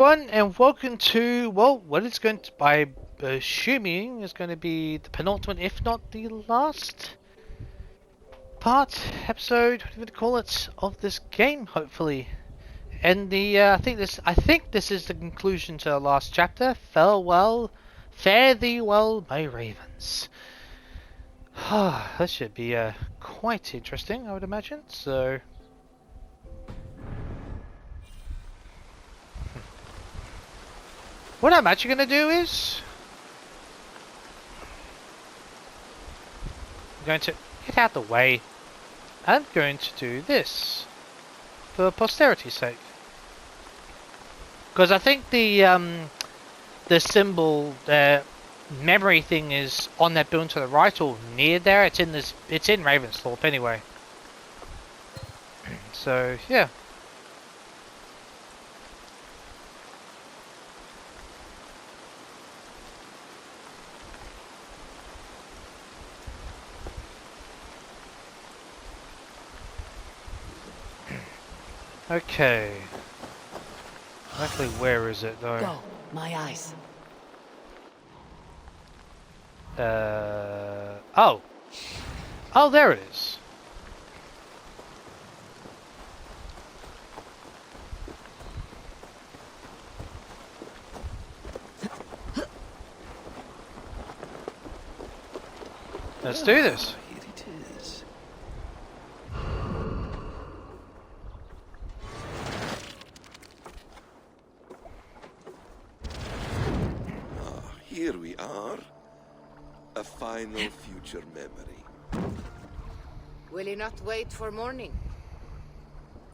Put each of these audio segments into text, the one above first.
Everyone, and welcome to, well, what is going to, by assuming, is going to be the penultimate, if not the last episode, whatever to call it, of this game, hopefully. And I think this is the conclusion to the last chapter. Fare thee well, my ravens. This should be quite interesting, I would imagine. So. What I'm actually going to do is I'm going to get out the way. I'm going to do this for posterity's sake, because I think the symbol, the memory thing, is on that building to the right or near there. It's in Ravensthorpe anyway. So yeah. Okay. Exactly where is it though? Go, my eyes. Oh. Oh, there it is. Let's do this. Here it is. Here we are. A final future memory. Will you not wait for morning?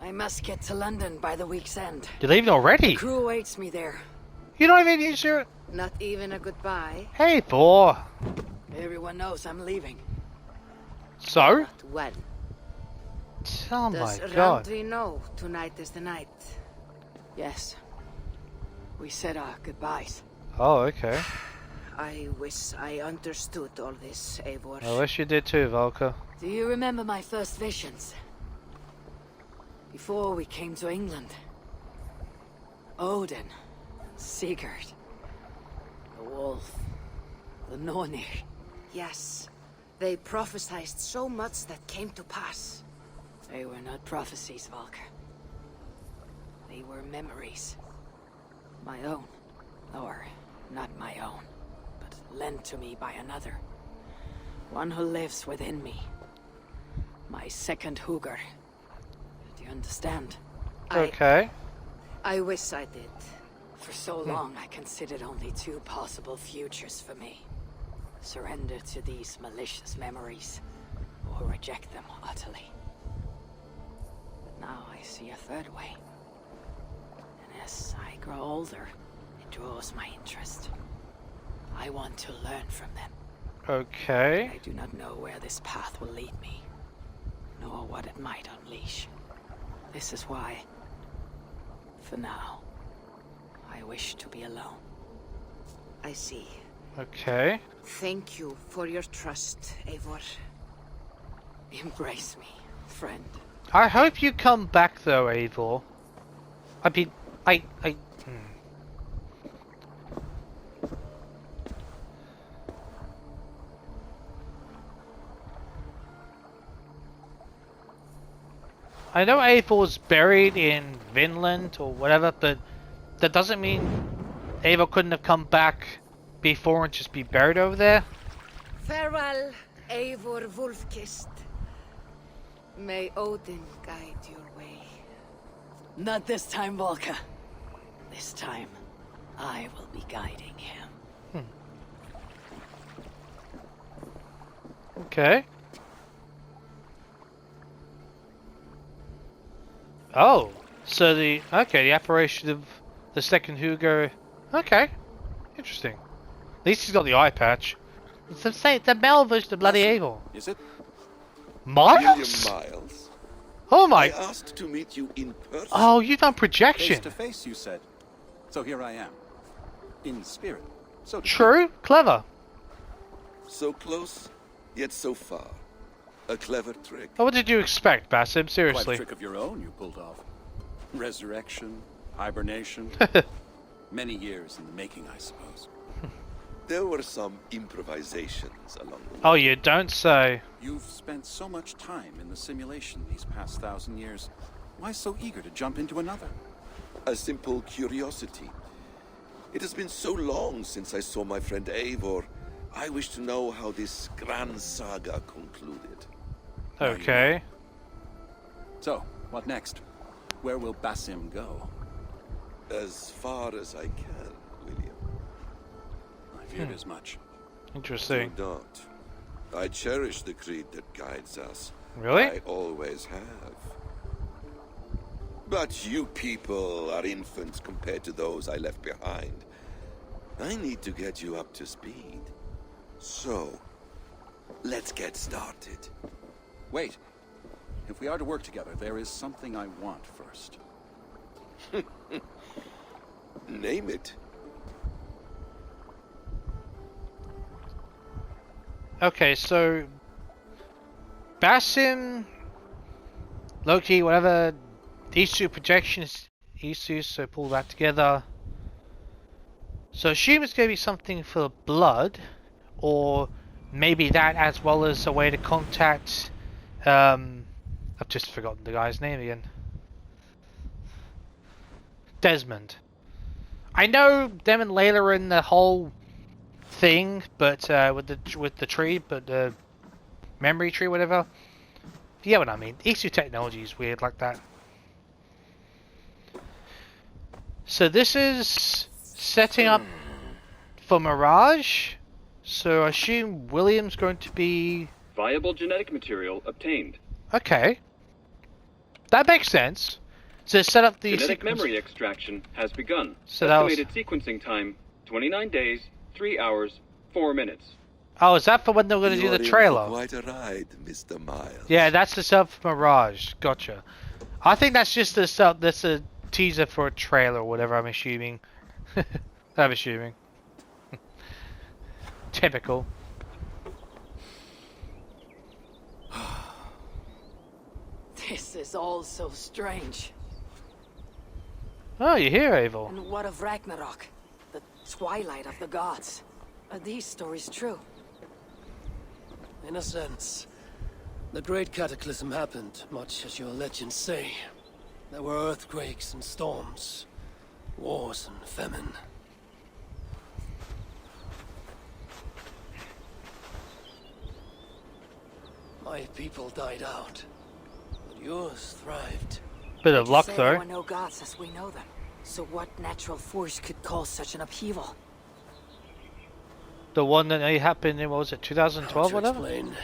I must get to London by the week's end. You're leaving already? The crew awaits me there. You don't even use your... Not even a goodbye? Hey, Thor. Everyone knows I'm leaving. So? Not well. Oh Does my god. Randri know tonight is the night? Yes. We said our goodbyes. Oh, okay. I wish I understood all this, Eivor. I wish you did too, Valka. Do you remember my first visions? Before we came to England. Odin, Sigurd, the wolf, the Nornir. Yes. They prophesied so much that came to pass. They were not prophecies, Valka. They were memories. My own. Or, not my own, but lent to me by another. One who lives within me. My second Hugr. Do you understand? Okay. I wish I did. For so long, I considered only two possible futures for me. Surrender to these malicious memories, or reject them utterly. But now I see a third way. And as I grow older, it draws my interest. I want to learn from them. Okay. I do not know where this path will lead me, nor what it might unleash. This is why, for now, I wish to be alone. I see. Okay. Thank you for your trust, Eivor. Embrace me, friend. I hope you come back though, Eivor. I mean, I know Eivor's buried in Vinland or whatever, but that doesn't mean Eivor couldn't have come back before and just be buried over there. Farewell, Eivor Wolfkist. May Odin guide your way. Not this time, Volka. This time, I will be guiding him. Okay. Oh, so the apparition of the second Hugo. Okay, interesting. At least he's got the eye patch. It's the male version of bloody Eivor. Is it? Miles? William Miles. Oh I my! asked to meet you in person. Oh, you've done Face projection. to face, you said. So here I am. In spirit. So to True, clever. So close, yet so far. A clever trick. Oh, what did you expect, Basim? Quite a Seriously. trick of your own you pulled off. Resurrection, hibernation. Many years in the making, I suppose. There were some improvisations along the way. Oh, you don't say. You've spent so much time in the simulation these past 1,000 years. Why so eager to jump into another? A simple curiosity. It has been so long since I saw my friend Eivor. I wish to know how this grand saga concluded. Okay. So, what next? Where will Basim go? As far as I can, William. I feared as much. Interesting. Do not. I cherish the creed that guides us. Really? I always have. But you people are infants compared to those I left behind. I need to get you up to speed. So, let's get started. Wait. If we are to work together, there is something I want first. Name it. Okay, so Basim, Loki, whatever, these two projections, Isu, so pull that together. So assume it's going to be something for blood, or maybe that as well as a way to contact, I've just forgotten the guy's name again. Desmond. I know them and Layla are in the whole thing, but with the tree, but the memory tree, whatever. You get what I mean. Isu technology is weird like that. So this is setting up for Mirage. So I assume William's going to be Viable genetic material obtained. okay. That makes sense. So set up the Genetic sequence. memory extraction has begun. So that was- Estimated sequencing time, 29 days, 3 hours, 4 minutes. Oh, is that for when they're going to do You the are in for trailer? quite a ride, Mr. Miles. Yeah, that's the sub for Mirage. Gotcha. I think that's just the sub. That's a teaser for a trailer or whatever. I'm assuming. I'm assuming. Typical. This is all so strange. Oh, you're here, Eivor. And what of Ragnarok? The twilight of the gods. Are these stories true? In a sense. The Great Cataclysm happened, much as your legends say. There were earthquakes and storms, wars and famine. My people died out, but yours thrived. Bit of luck, Say there though. were no gods as we know them. So what natural force could cause such an upheaval? The one that happened in, what was it, 2012, How to whatever? explain?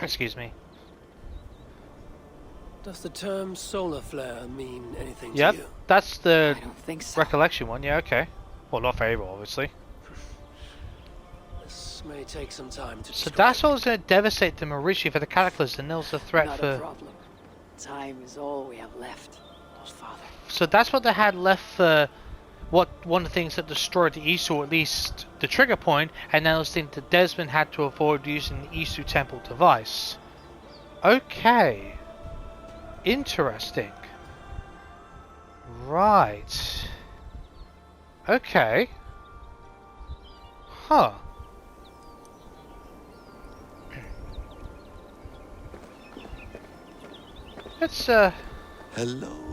Excuse me. Does the term solar flare mean anything Yep, to you? that's the I don't think so. recollection one. Yeah, okay. Well, not for Eivor, obviously. This may take some time to So describe. that's what was going to devastate them originally for the Cataclysm, and there was a threat Not a for... problem. Time is all we have left, Father. So that's what they had left for what one of the things that destroyed the Isu, or at least the trigger point, and that was the thing that Desmond had to avoid using the Isu Temple device. Okay. Interesting. Right. Okay. Huh. Let's Hello,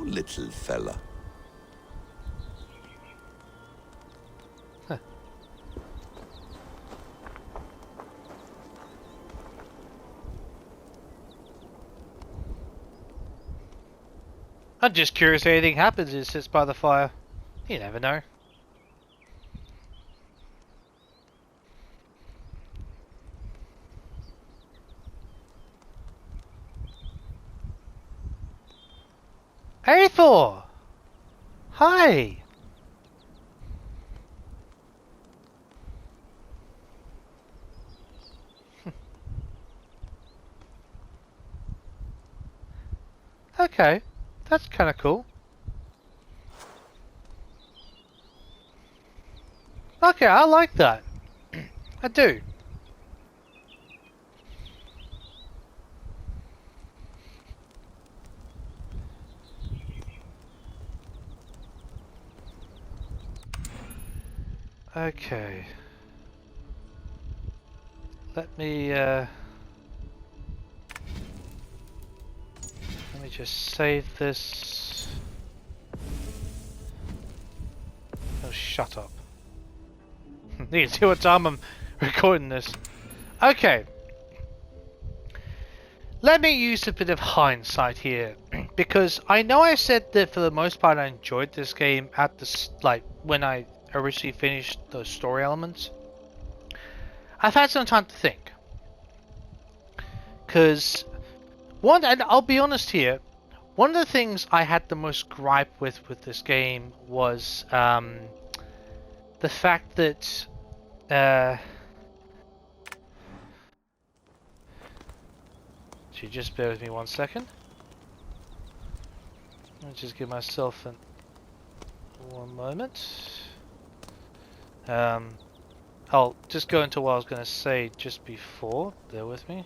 little fella. I'm just curious if anything happens as it sits by the fire. You never know. Eivor! Hi! Okay, that's kind of cool. Okay, I like that. I do. Okay. Let me just save this. Oh, shut up. You can see what time I'm recording this. Okay. Let me use a bit of hindsight here, because I know I said that for the most part I enjoyed this game at the when I originally finished the story elements. I've had some time to think, because and I'll be honest here, one of the things I had the most gripe with this game was the fact that just bear with me 1 second. Let me just give myself one moment. I'll just go into what I was going to say just before. Bear with me.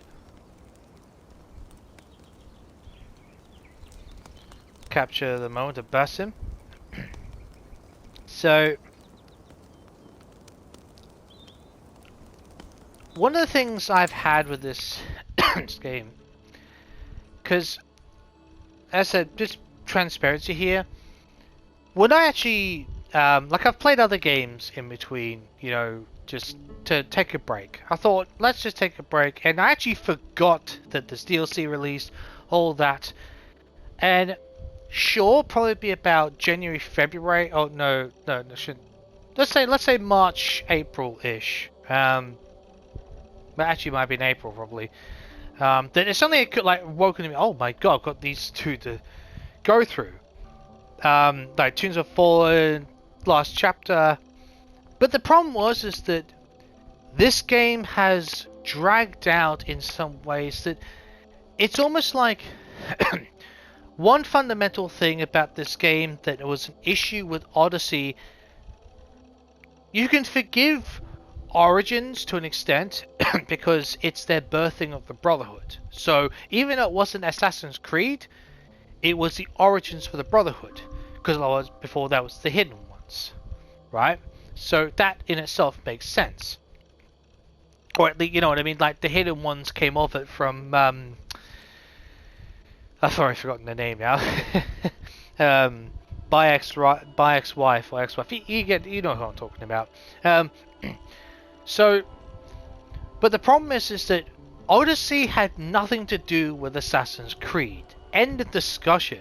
Capture the moment of Basim. So, one of the things I've had with this game, because as I said, just transparency here, when I actually like I've played other games in between, you know, just to take a break. I thought, let's just take a break, and I actually forgot that this DLC released, all that, and sure, probably be about January, February. Oh no, shouldn't. Let's say March, April-ish. But actually, it might be in April probably. Then it's suddenly like woken me. Oh my god, I've got these two to go through. Like Tunes of Fallen, last chapter. But the problem is that this game has dragged out in some ways that it's almost like one fundamental thing about this game that was an issue with Odyssey. You can forgive Origins to an extent because it's their birthing of the Brotherhood. So even though it wasn't Assassin's Creed, it was the origins for the Brotherhood, because before that was the Hidden Ones, right? So that in itself makes sense, or at least, you know what I mean. Like the Hidden Ones came of it from I've already forgotten the name now. By ex-wife or ex-wife. You know who I'm talking about. So, but the problem is that Odyssey had nothing to do with Assassin's Creed. End of discussion.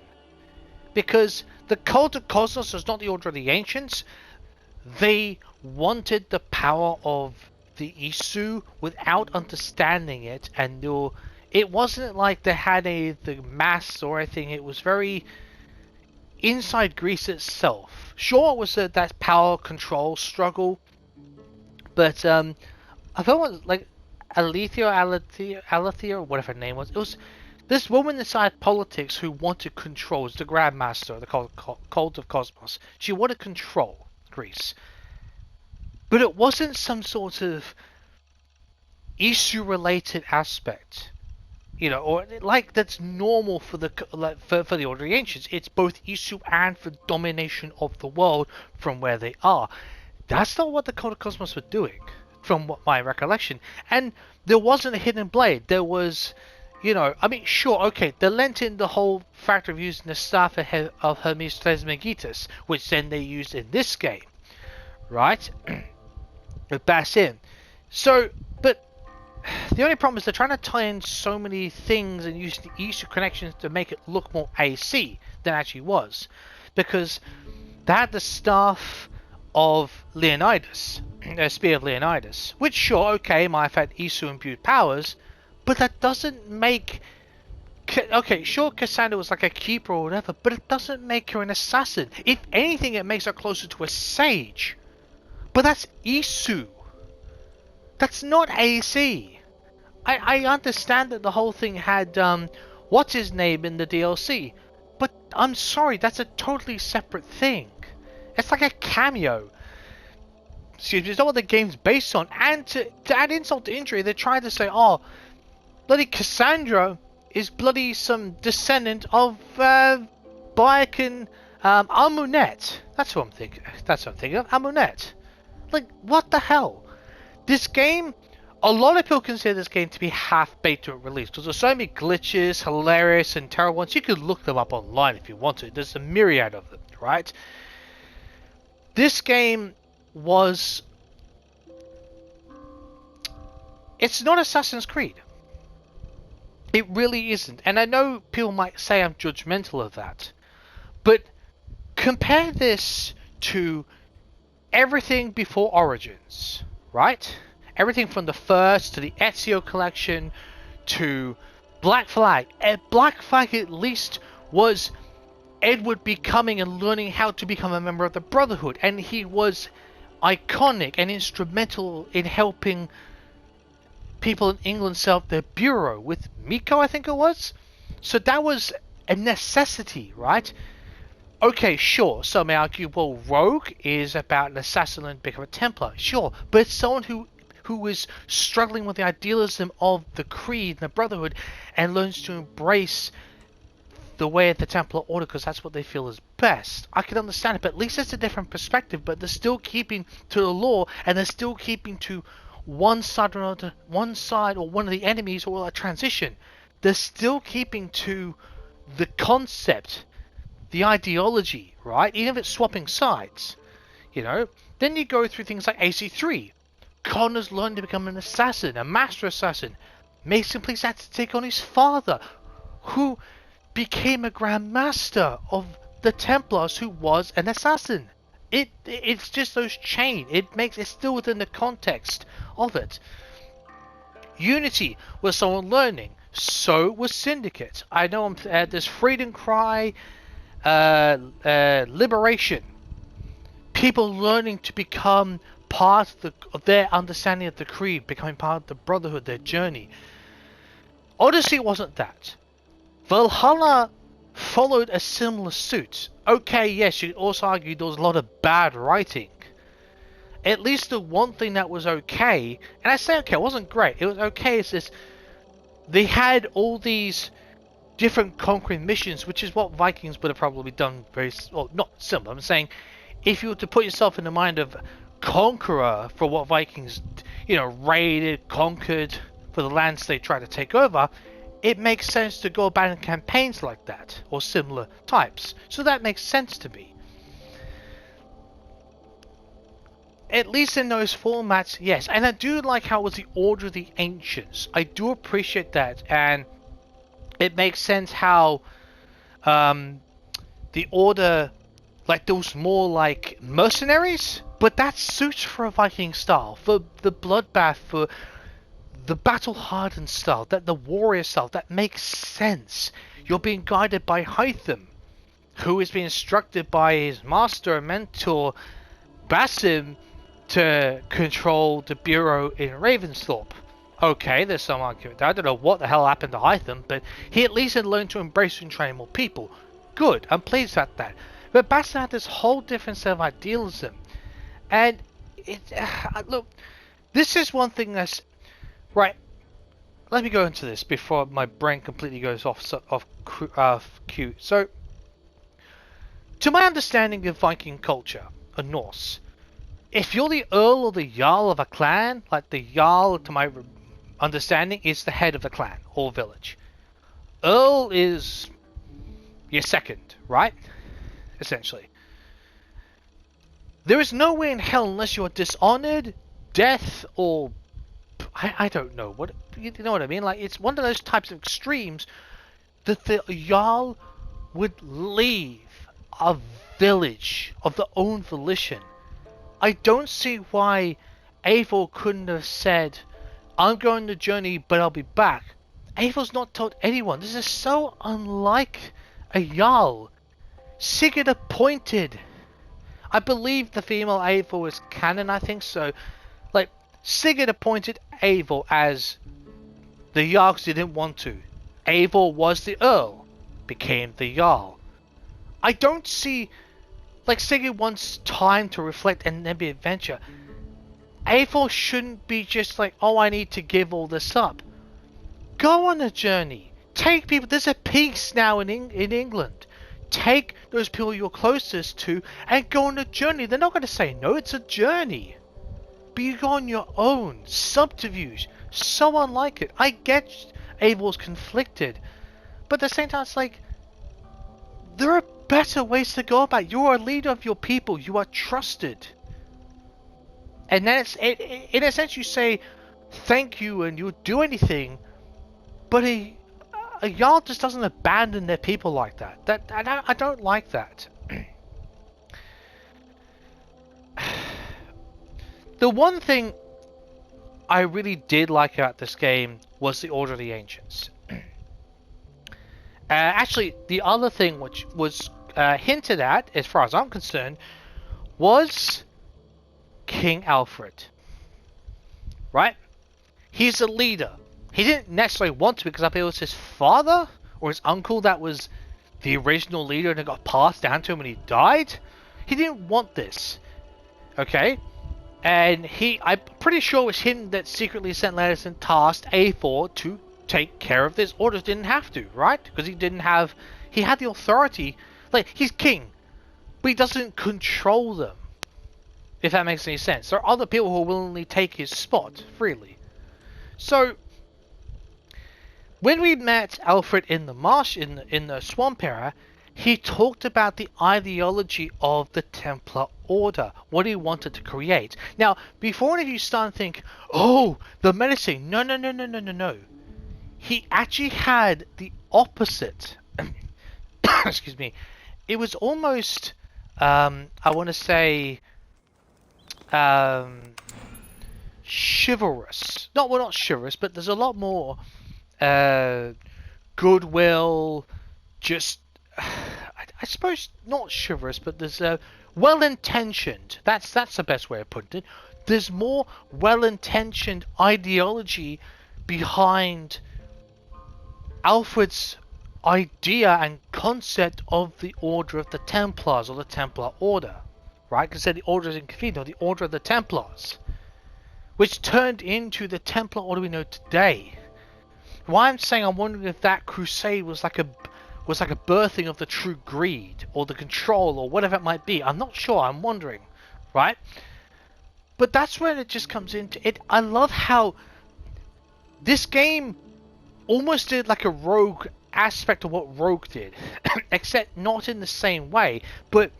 Because the Cult of Cosmos was not the Order of the Ancients. They wanted the power of the Isu without understanding it, and it wasn't like they had the mass or anything. It was very inside Greece itself. Sure, it was that power control struggle, but I felt it was like Alethea, or whatever her name was. It was this woman inside politics who wanted control. It was the Grand Master of the Cult of Cosmos. She wanted control Greece, but it wasn't some sort of issue-related aspect, you know, or like that's normal for the for the Order of the Ancients. It's both issue and for domination of the world from where they are. That's not what the Cult of Cosmos were doing, from what my recollection. And there wasn't a hidden blade. There was, you know, I mean, sure, okay, they lent in the whole factor of using the staff of Hermes Trismegistus, which then they used in this game, right? With Basim. So, but the only problem is they're trying to tie in so many things and use the Easter connections to make it look more AC than it actually was. Because they had the staff of Leonidas, Spear of Leonidas, which sure, okay, might have had Isu imbued powers, but that doesn't make... Okay, sure, Cassandra was like a keeper or whatever, but it doesn't make her an assassin. If anything, it makes her closer to a sage. But that's Isu. That's not AC. I understand that the whole thing had, what's his name in the DLC, but I'm sorry, that's a totally separate thing. It's like a cameo. Excuse me, it's not what the game's based on. And to add insult to injury, they tried to say, oh, bloody Cassandra is bloody some descendant of Bayek and Amunet. That's what I'm thinking. That's what I'm thinking of. Amunet. Like, what the hell? This game, a lot of people consider this game to be half-baked to release because there's so many glitches, hilarious and terrible ones. You could look them up online if you want to. There's a myriad of them, right? This game was... It's not Assassin's Creed. It really isn't. And I know people might say I'm judgmental of that. But compare this to everything before Origins, right? Everything from the first to the Ezio collection to Black Flag. Black Flag at least was Edward becoming and learning how to become a member of the Brotherhood. And he was iconic and instrumental in helping people in England set up their bureau with Miko, I think it was. So that was a necessity, right? Okay, sure, some may argue, well, Rogue is about an assassin and become a Templar. Sure, but it's someone who is struggling with the idealism of the Creed and the Brotherhood and learns to embrace the way of the Templar Order because that's what they feel is best. I can understand it, but at least it's a different perspective, but they're still keeping to the law and they're still keeping to one side or another, one side or one of the enemies or a transition. They're still keeping to the concept, the ideology, right? Even if it's swapping sides, you know. Then you go through things like AC3. Connor's learned to become an assassin, a master assassin. Mason Police had to take on his father, who became a Grand Master of the Templars, who was an assassin. It's just those chain. It's still within the context of it. Unity was someone learning. So was Syndicate. I know there's Freedom Cry, Liberation. People learning to become part of their understanding of the Creed, becoming part of the Brotherhood, their journey. Odyssey wasn't that. Valhalla followed a similar suit. Okay, yes, you could also argue there was a lot of bad writing. At least the one thing that was okay, and I say okay, it wasn't great, it was okay, is this, they had all these different conquering missions, which is what Vikings would have probably done very, well, not similar. I'm saying, if you were to put yourself in the mind of Conqueror for what Vikings, you know, raided, conquered for the lands they tried to take over, it makes sense to go about in campaigns like that, or similar types. So that makes sense to me. At least in those formats, yes. And I do like how it was the Order of the Ancients. I do appreciate that. And it makes sense how the Order, like those more like mercenaries, but that suits for a Viking style, for the bloodbath, for the battle-hardened style, that the warrior style, that makes sense. You're being guided by Hytham, who is being instructed by his master and mentor, Basim, to control the bureau in Ravensthorpe. Okay, there's some argument there. I don't know what the hell happened to Hytham, but he at least had learned to embrace and train more people. Good, I'm pleased at that. But Basim had this whole different set of idealism. And, look, this is one thing that's... Right, let me go into this before my brain completely goes off cue. So, to my understanding of Viking culture, or Norse, if you're the Earl or the Jarl of a clan, like the Jarl, to my understanding, is the head of the clan or village. Earl is your second, right? Essentially. There is no way in hell, unless you're dishonored, death, or... I don't know, what you know what I mean? Like, it's one of those types of extremes that the Jarl would leave a village of their own volition. I don't see why Eivor couldn't have said, I'm going to journey, but I'll be back. Eivor's not told anyone. This is so unlike a Jarl. Sigurd appointed. I believe the female Eivor is canon, I think so. Like, Sigurd appointed Eivor as the Jarl because he didn't want to. Eivor was the Earl, became the Jarl. I don't see... Like, Sigurd wants time to reflect and then be adventure. Eivor shouldn't be just like, oh, I need to give all this up. Go on a journey. Take people... There's a peace now in England. Take those people you're closest to and go on a journey. They're not going to say no, it's a journey. be on your own. Subterfuge. So unlike it. I get Eivor's conflicted. But at the same time, it's like, there are better ways to go about it. You are a leader of your people. You are trusted. And then in a sense you say thank you and you'll do anything. But a Jarl just doesn't abandon their people like that. I don't like that. The one thing I really did like about this game was the Order of the Ancients. Actually, the other thing which was hinted at, as far as I'm concerned, was King Alfred. Right? He's a leader. He didn't necessarily want to because I believe it was his father or his uncle that was the original leader and it got passed down to him and he died. He didn't want this. Okay? And I'm pretty sure it was him that secretly sent letters and tasked Eivor to take care of this. Orders didn't have to, right? Because he had the authority. Like, he's king, but he doesn't control them. If that makes any sense. There are other people who will willingly take his spot freely. So, when we met Alfred in the marsh, in the swamp era, he talked about the ideology of the Templar Order, what he wanted to create. Now, before any of you start and think, oh, the menacing, no. He actually had the opposite. Excuse me. It was almost, I want to say, chivalrous. Not chivalrous, but there's a lot more goodwill, just I suppose not chivalrous, but there's well-intentioned. That's the best way of putting it. There's more well-intentioned ideology behind Alfred's idea and concept of the Order of the Templars, or the Templar Order, right? Because the Order is in Cathedral, the Order of the Templars, which turned into the Templar Order we know today. Why I'm saying I'm wondering if that crusade was like a birthing of the true greed or the control or whatever it might be. I'm not sure. I'm wondering, right? But that's when it just comes into it. I love how this game almost did like a rogue aspect of what Rogue did, except not in the same way. But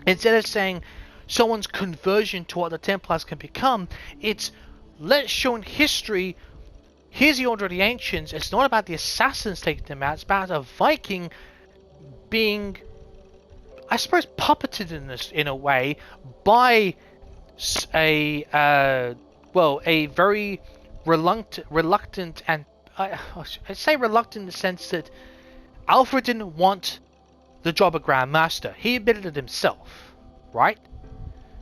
instead of saying someone's conversion to what the Templars can become, it's let's show in history. Here's the Order of the Ancients. It's not about the assassins taking them out. It's about a Viking being, I suppose, puppeted in a way by a very reluctant and I say reluctant in the sense that Alfred didn't want the job of Grand Master. He admitted it himself, right?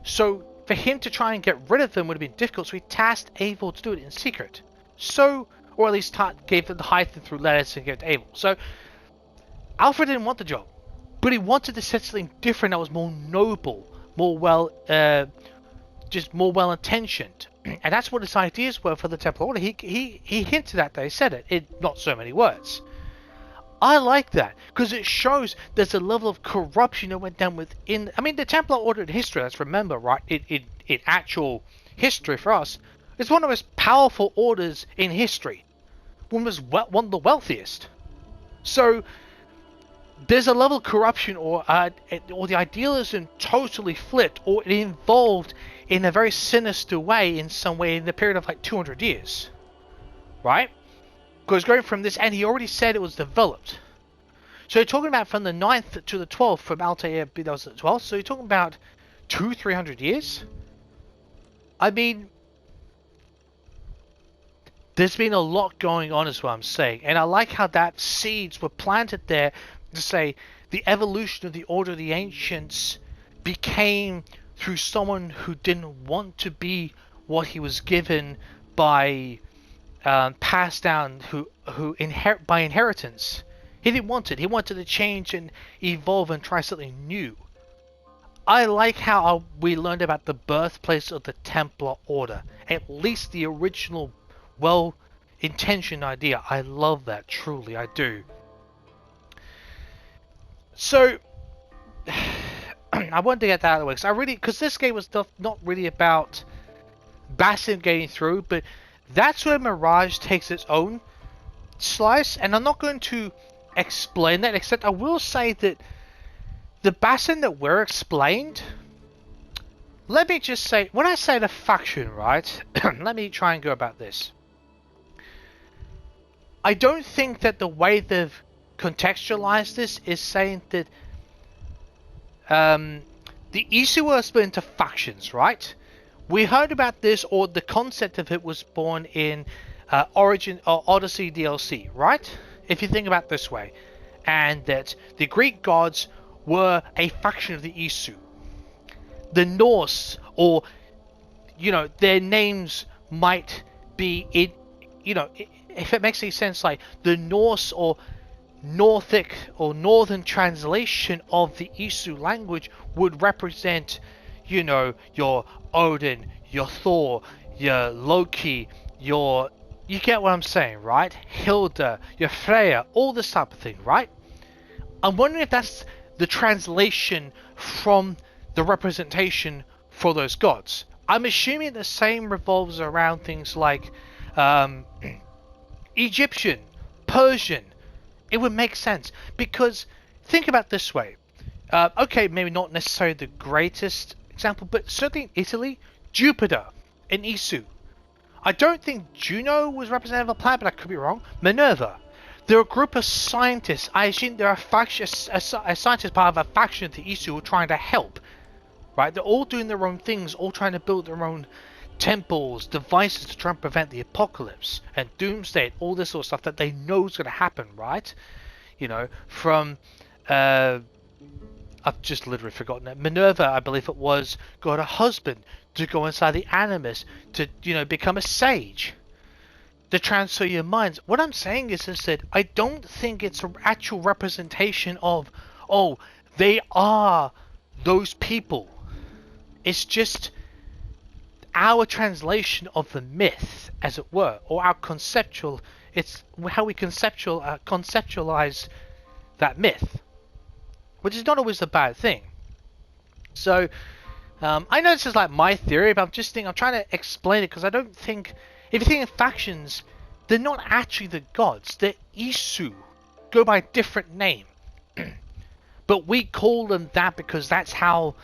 So for him to try and get rid of them would have been difficult. So he tasked Eivor to do it in secret. So, or at least gave them the hide them through letters and gave it to Eivor. So Alfred didn't want the job, but he wanted to set something different that was more noble, more more well intentioned. And that's what his ideas were for the Templar Order. He hinted at that. He said it in not so many words. I like that because it shows there's a level of corruption that went down within. I mean, the Templar Order in history. Let's remember, right? In actual history for us, it's one of the most powerful orders in history. One of the wealthiest. So there's a level of corruption, or the idealism totally flipped, or it evolved in a very sinister way in some way in the period of like 200 years, right? Because going from this, and he already said it was developed. So you're talking about from the 9th to the 12th, from Altair, that was the 12th, so you're talking about 200-300 years? I mean, there's been a lot going on is what I'm saying, and I like how that seeds were planted there to say the evolution of the Order of the Ancients became through someone who didn't want to be what he was given by passed down by inheritance. He didn't want it. He wanted to change and evolve and try something new. I like how we learned about the birthplace of the Templar Order, at least the original well-intentioned idea. I love that, truly I do. So I wanted to get that out of the way because this game was not really about Basim getting through, but that's where Mirage takes its own slice, and I'm not going to explain that, except I will say that the Basim that were explained, let me just say, when I say the faction, right, let me try and go about this. I don't think that the way they've contextualized this is saying that the Isu were split into factions, right? We heard about this, or the concept of it was born in Origin or Odyssey DLC, right? If you think about it this way, and that the Greek gods were a faction of the Isu. The Norse, or their names might be in, if it makes any sense, like the Norse or Northic or northern translation of the Isu language would represent, your Odin, your Thor, your Loki, you get what I'm saying, right? Hilda, your Freya, all this type of thing, right? I'm wondering if that's the translation from the representation for those gods. I'm assuming the same revolves around things like Egyptian, Persian. It would make sense, because think about it this way. Okay, maybe not necessarily the greatest example, but certainly in Italy, Jupiter and Isu. I don't think Juno was representative of a planet, but I could be wrong. Minerva. They're a group of scientists. I assume they're a scientist part of a faction of the Isu who are trying to help. Right? They're all doing their own things, all trying to build their own temples, devices to try and prevent the apocalypse and doomsday, all this sort of stuff that they know is going to happen, right? From I've just literally forgotten it. Minerva, I believe it was, got a husband to go inside the Animus to, become a sage, to transfer your minds. What I'm saying is that I don't think it's an actual representation of, oh, they are those people. It's just our translation of the myth, as it were, or our conceptual. It's how we conceptualize that myth, which is not always a bad thing. So I know this is like my theory, but I'm trying to explain it, because I don't think, if you think of factions, they're not actually the gods. They're Isu, go by a different name, but we call them that because that's how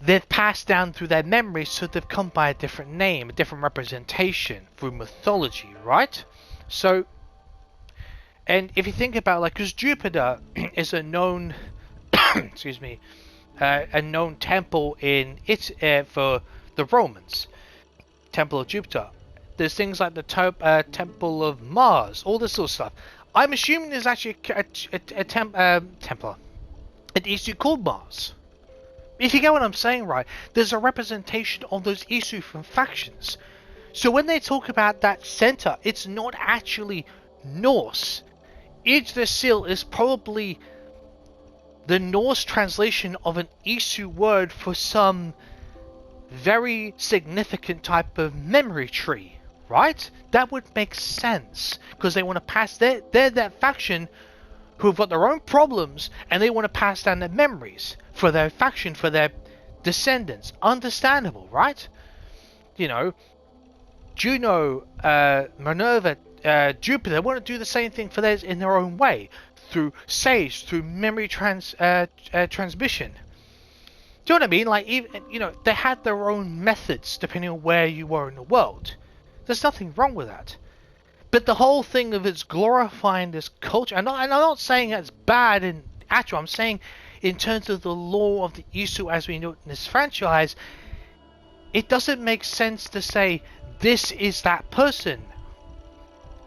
they've passed down through their memories, so they've come by a different name, a different representation through mythology, right? So, and if you think about, like, because Jupiter is a known, excuse me, a known temple in for the Romans, Temple of Jupiter. There's things like the Temple of Mars, all this sort of stuff. I'm assuming there's actually a temple, an Isu called Mars. If you get what I'm saying, right? There's a representation of those Isu from factions. So when they talk about that center, it's not actually Norse. Yggdrasil is probably the Norse translation of an Isu word for some very significant type of memory tree, right? That would make sense, because they want to pass they're that faction who've got their own problems, and they want to pass down their memories for their faction, for their descendants. Understandable, right? Juno, Minerva, Jupiter want to do the same thing for theirs in their own way, through sage, through memory transmission. Do you know what I mean? Like, even, they had their own methods depending on where you were in the world. There's nothing wrong with that. But the whole thing of it's glorifying this culture, and I'm not saying that's bad in actual, I'm saying in terms of the lore of the Isu as we know it in this franchise, it doesn't make sense to say this is that person.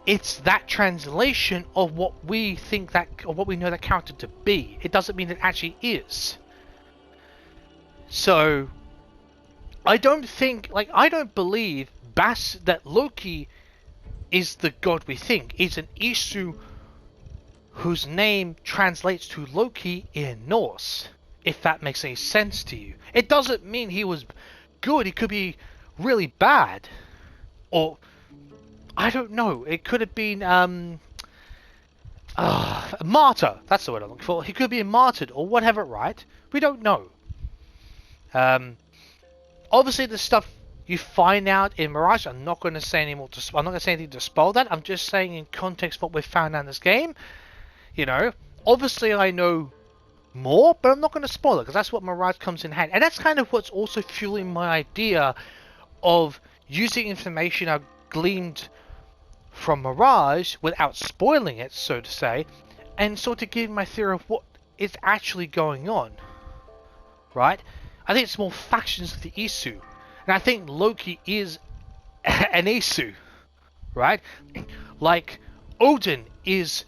It's that translation of what we think or what we know that character to be. It doesn't mean it actually is. So, I don't believe that Loki is the god we think. He's an Isu whose name translates to Loki in Norse, if that makes any sense to you. It doesn't mean he was good. He could be really bad, or I don't know. It could have been a martyr. That's the word I'm looking for. He could be martyred or whatever, right? We don't know. Obviously, the stuff you find out in Mirage. I'm not going to say any more. I'm not going to say anything to spoil that. I'm just saying in context what we found out in this game. You know, obviously I know more, but I'm not going to spoil it because that's what Mirage comes in hand, and that's kind of what's also fueling my idea of using information I've gleaned from Mirage without spoiling it, so to say, and sort of giving my theory of what is actually going on. Right? I think it's more factions of the Isu, and I think Loki is an Isu, right? Like Odin is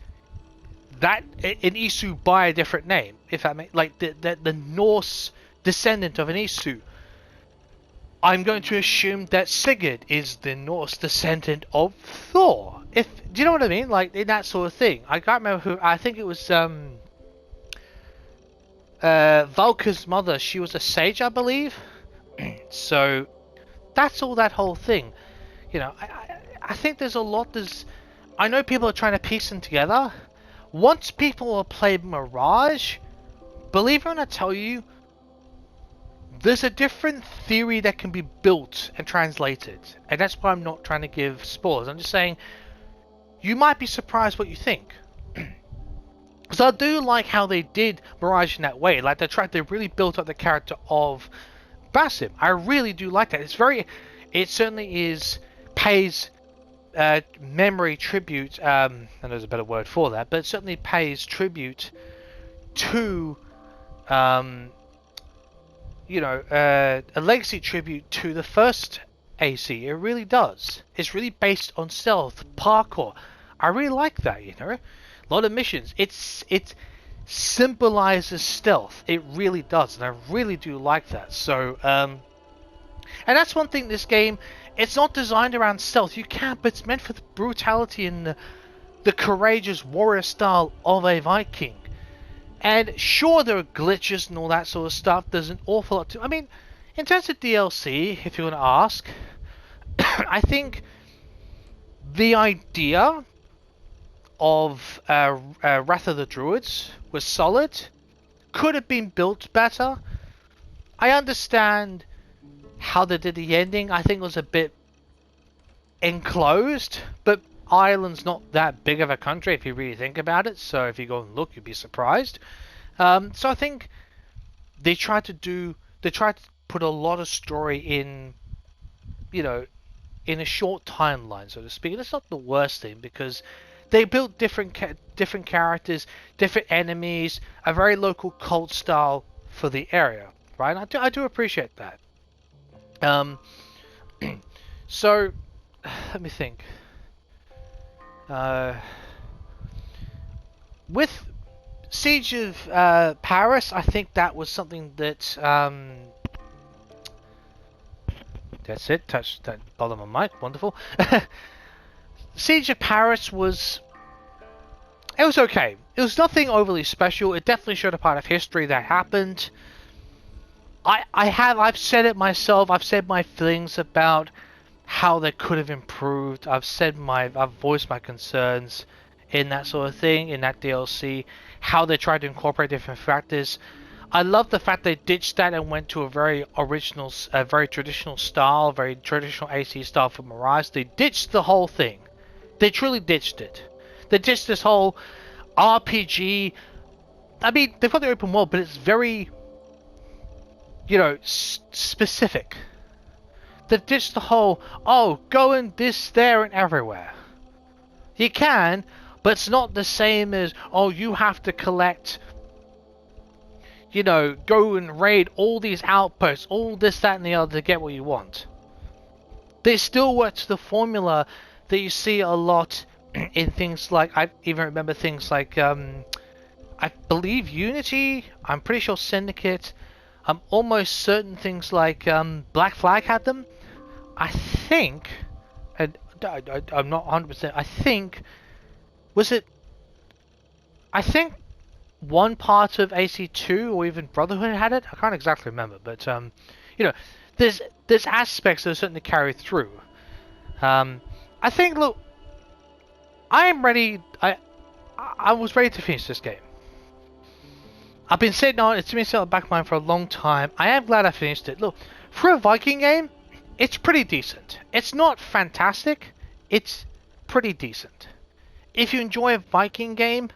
that an Isu by a different name, if that makes like the Norse descendant of an Isu. I'm going to assume that Sigurd is the Norse descendant of Thor. Do you know what I mean? Like in that sort of thing. I can't remember who. I think it was Valka's mother. She was a sage, I believe. So that's all that whole thing. You know, I think there's a lot. I know people are trying to piece them together. Once people have played Mirage, believe it or not, I tell you, there's a different theory that can be built and translated. And that's why I'm not trying to give spoilers. I'm just saying, you might be surprised what you think. Because I do like how they did Mirage in that way. Like they really built up the character of Basim. I really do like that. It certainly pays memory tribute, and there's a better word for that, but it certainly pays tribute to, a legacy tribute to the first AC. It really does. It's really based on stealth, parkour. I really like that, you know. A lot of missions. It symbolizes stealth. It really does, and I really do like that. So, and that's one thing this game, it's not designed around stealth. You can, but it's meant for the brutality and the courageous warrior style of a Viking. And sure, there are glitches and all that sort of stuff. There's an awful lot to... I mean, in terms of DLC, if you want to ask, I think the idea of Wrath of the Druids was solid. Could have been built better. I understand how they did the ending. I think it was a bit enclosed, but Ireland's not that big of a country if you really think about it, so if you go and look, you'd be surprised. So I think they tried to put a lot of story in, in a short timeline, so to speak. And it's not the worst thing, because they built different characters, different enemies, a very local cult style for the area, right? I do appreciate that. So let me think. With Siege of Paris, I think that was something that that's it. Touch that bottom of my mic. Wonderful. Siege of Paris was okay. It was nothing overly special. It definitely showed a part of history that happened. I've said it myself. I've said my feelings about how they could have improved. I've voiced my concerns in that sort of thing, in that DLC, how they tried to incorporate different factors. I love the fact they ditched that and went to a very original, very traditional style, very traditional AC style for Mirage. They ditched the whole thing. They truly ditched it. They ditched this whole RPG. I mean, they've got the open world, but it's very, specific. They've ditched the whole, going this, there, and everywhere. You can, but it's not the same as, you have to collect, go and raid all these outposts, all this, that, and the other to get what you want. They still work to the formula that you see a lot in things like, I even remember things like, I believe Unity, I'm pretty sure Syndicate, I'm almost certain things like Black Flag had them. I think, and I'm not 100%, I think one part of AC2 or even Brotherhood had it? I can't exactly remember, but, there's aspects that are certainly carry through. I think, look, I am ready, I was ready to finish this game. I've been sitting on it, it's been sitting on the back of my mind for a long time. I am glad I finished it. Look, for a Viking game, it's pretty decent. It's not fantastic, it's pretty decent. If you enjoy a Viking game,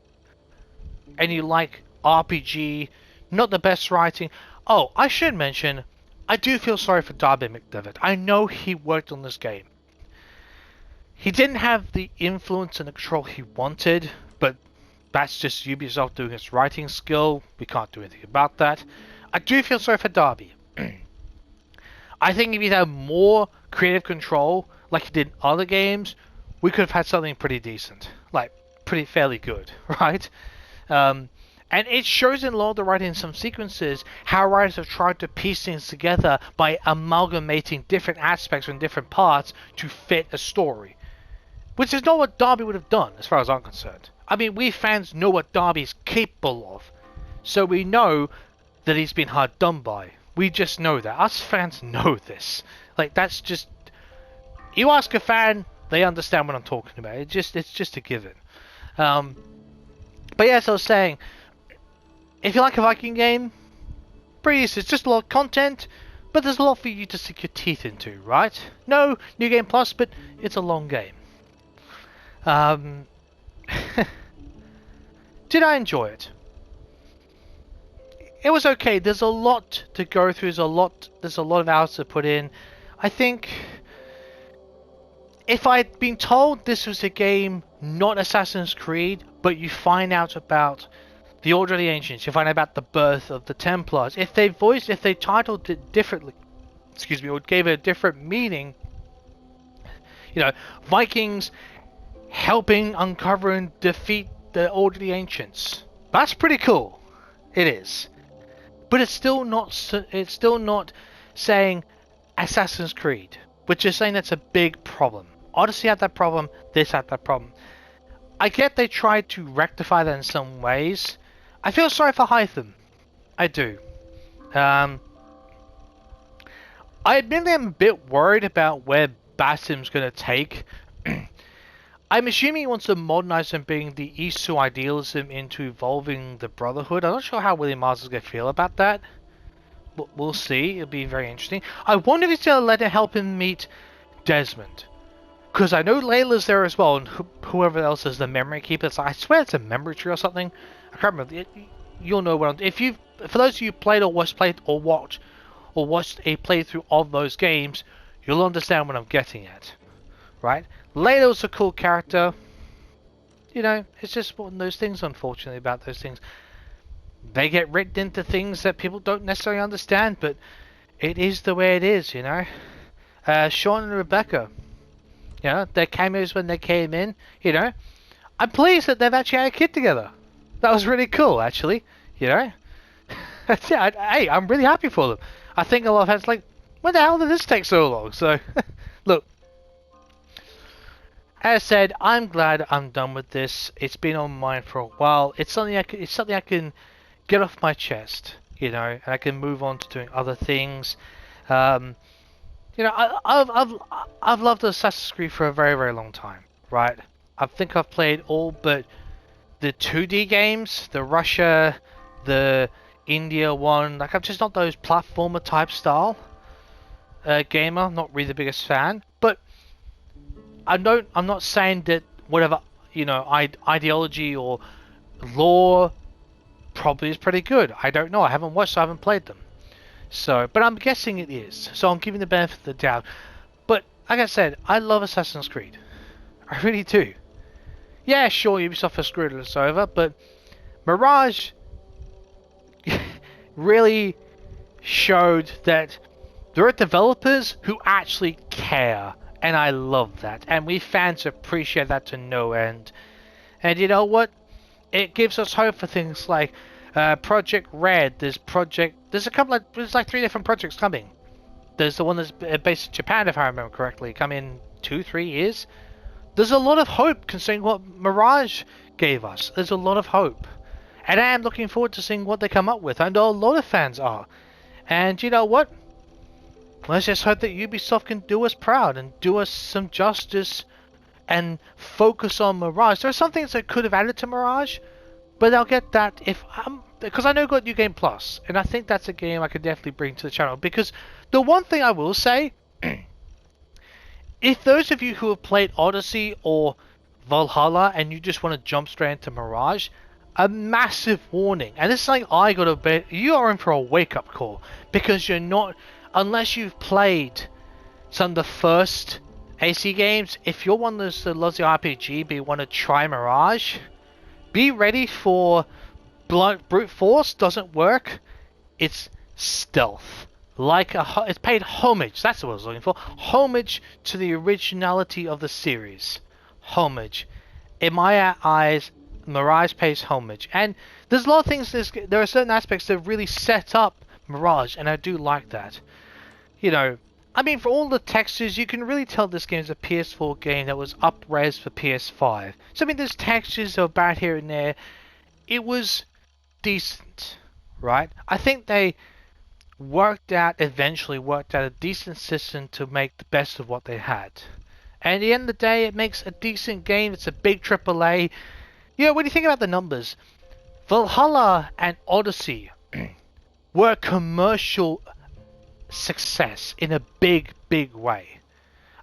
and you like RPG, not the best writing... Oh, I should mention, I do feel sorry for Darby McDevitt. I know he worked on this game. He didn't have the influence and the control he wanted, but that's just Ubisoft doing its writing skill. We can't do anything about that. I do feel sorry for Darby. I think if he had more creative control, like he did in other games, we could have had something pretty decent. Like, pretty fairly good, right? And it shows in a lot of the writing in some sequences how writers have tried to piece things together by amalgamating different aspects from different parts to fit a story. Which is not what Darby would have done, as far as I'm concerned. I mean, we fans know what Darby's capable of. So we know that he's been hard done by. We just know that. Us fans know this. Like, that's just... You ask a fan, they understand what I'm talking about. It's just a given. But yeah, as I was saying, if you like a Viking game, pretty easy. It's just a lot of content, but there's a lot for you to sink your teeth into, right? No New Game Plus, but it's a long game. Did I enjoy it? It was okay. There's a lot to go through. There's a lot of hours to put in. I think if I'd been told this was a game not Assassin's Creed, but you find out about the Order of the Ancients, you find out about the birth of the Templars, if they titled it differently, or gave it a different meaning, you know, Vikings helping uncover and defeat the Order of the Ancients. That's pretty cool. It is. But it's still not saying Assassin's Creed, which is saying that's a big problem. Odyssey had that problem, this had that problem. I get they tried to rectify that in some ways. I feel sorry for Hytham. I do. I admit I'm a bit worried about where Basim's going to take. I'm assuming he wants to modernize and bring the Isu idealism into evolving the Brotherhood. I'm not sure how William Mars is going to feel about that. We'll see. It'll be very interesting. I wonder if he's going to let it help him meet Desmond. Because I know Layla's there as well, and whoever else is the memory keeper. I swear it's a memory tree or something. I can't remember. You'll know what I'm... For those of you who watched a playthrough of those games, you'll understand what I'm getting at. Right? Layla was a cool character. You know, it's just one of those things, unfortunately, about those things. They get written into things that people don't necessarily understand, but it is the way it is, you know. Sean and Rebecca, you know, their cameos when they came in, you know. I'm pleased that they've actually had a kid together. That was really cool, actually, you know. Yeah, hey, I'm really happy for them. I think a lot of fans like, when the hell did this take so long? So, look. As I said, I'm glad I'm done with this. It's been on my mind for a while. It's something I can get off my chest, you know, and I can move on to doing other things. You know, I've loved Assassin's Creed for a very, very long time, right? I think I've played all but the 2D games, the Russia, the India one. Like, I'm just not those platformer type style gamer. I'm not really the biggest fan, but I'm not saying that whatever, you know, ideology or lore probably is pretty good. I don't know. I haven't watched, so I haven't played them. So, but I'm guessing it is. So I'm giving the benefit of the doubt. But like I said, I love Assassin's Creed. I really do. Yeah, sure, Ubisoft has screwed us over, but Mirage really showed that there are developers who actually care. And I love that. And we fans appreciate that to no end. And you know what? It gives us hope for things like Project Red. There's like 3 different projects coming. There's the one that's based in Japan, if I remember correctly, coming 2-3 years. There's a lot of hope considering what Mirage gave us. There's a lot of hope. And I am looking forward to seeing what they come up with. I know a lot of fans are. And you know what? Let's just hope that Ubisoft can do us proud and do us some justice and focus on Mirage. There are some things that could have added to Mirage, but I'll get that because I know I've got New Game Plus, and I think that's a game I could definitely bring to the channel. Because the one thing I will say if those of you who have played Odyssey or Valhalla and you just want to jump straight into Mirage, a massive warning. And this is like I got to bet you are in for a wake-up call, because you're not, unless you've played some of the first AC games. If you're one of those that loves the RPG but you want to try Mirage, be ready for brute force. Doesn't work. It's stealth. It's paid homage. That's what I was looking for. Homage to the originality of the series. Homage. In my eyes, Mirage pays homage. And there's a lot of things. There are certain aspects that really set up Mirage, and I do like that. You know, I mean, for all the textures, you can really tell this game is a PS4 game that was up-res for PS5. So, I mean, there's textures about here and there. It was decent, right? I think they eventually worked out a decent system to make the best of what they had. And at the end of the day, it makes a decent game. It's a big AAA. You know, when you think about the numbers, Valhalla and Odyssey were commercial success in a big way.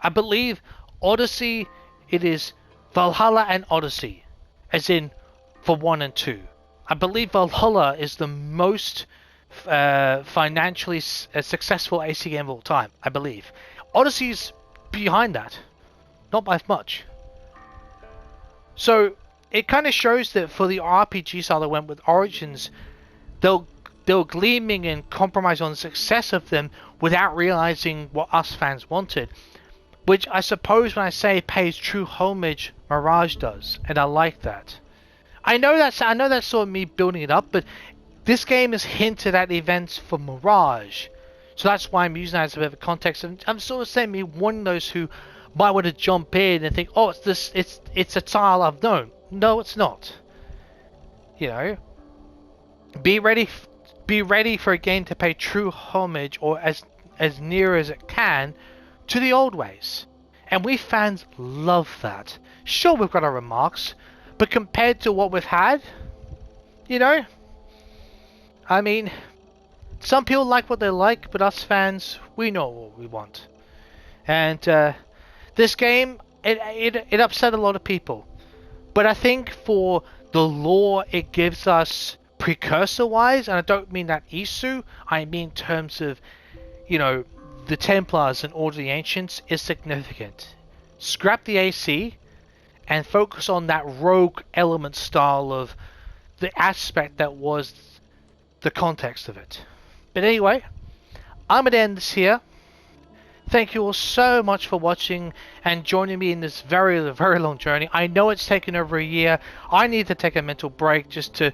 I believe Odyssey, it is Valhalla and Odyssey, as in for 1 and 2. I believe Valhalla is the most financially successful AC game of all time, I believe. Odyssey's behind that, not by much. So it kind of shows that for the RPG style that went with Origins, they were gleaming and compromising on the success of them without realizing what us fans wanted. Which I suppose when I say pays true homage, Mirage does, and I like that. I know that's sort of me building it up, but this game is hinted at events for Mirage, so that's why I'm using that as a bit of a context. And I'm sort of saying me one of those who might want to jump in and think, oh, it's a style I've known. No, it's not. You know, be ready for a game to pay true homage, or as near as it can, to the old ways. And we fans love that. Sure, we've got our remarks, but compared to what we've had, you know, I mean, some people like what they like, but us fans, we know what we want. And this game, it upset a lot of people. But I think for the lore it gives us precursor-wise, and I don't mean that Isu, I mean in terms of, you know, the Templars and Order of the Ancients, is significant. Scrap the AC and focus on that rogue element style of the aspect that was the context of it. But anyway, I'm going to end this here. Thank you all so much for watching and joining me in this very long journey. I know it's taken over a year. I need to take a mental break just to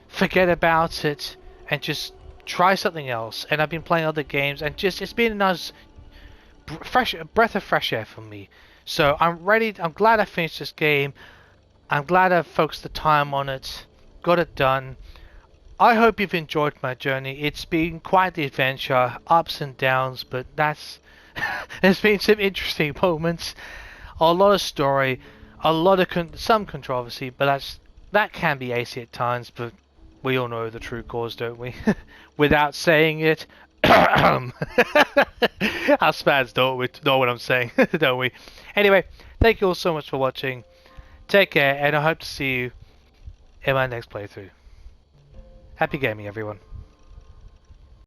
forget about it and just try something else. And I've been playing other games, and just it's been a nice breath of fresh air for me. So I'm ready. I'm glad I finished this game. I'm glad I focused the time on it. Got it done. I hope you've enjoyed my journey. It's been quite the adventure, ups and downs, but there's been some interesting moments, a lot of story, a lot of some controversy, but that can be AC at times. But we all know the true cause, don't we? Without saying it, us fans know what I'm saying, don't we? Anyway, thank you all so much for watching. Take care, and I hope to see you in my next playthrough. Happy gaming, everyone.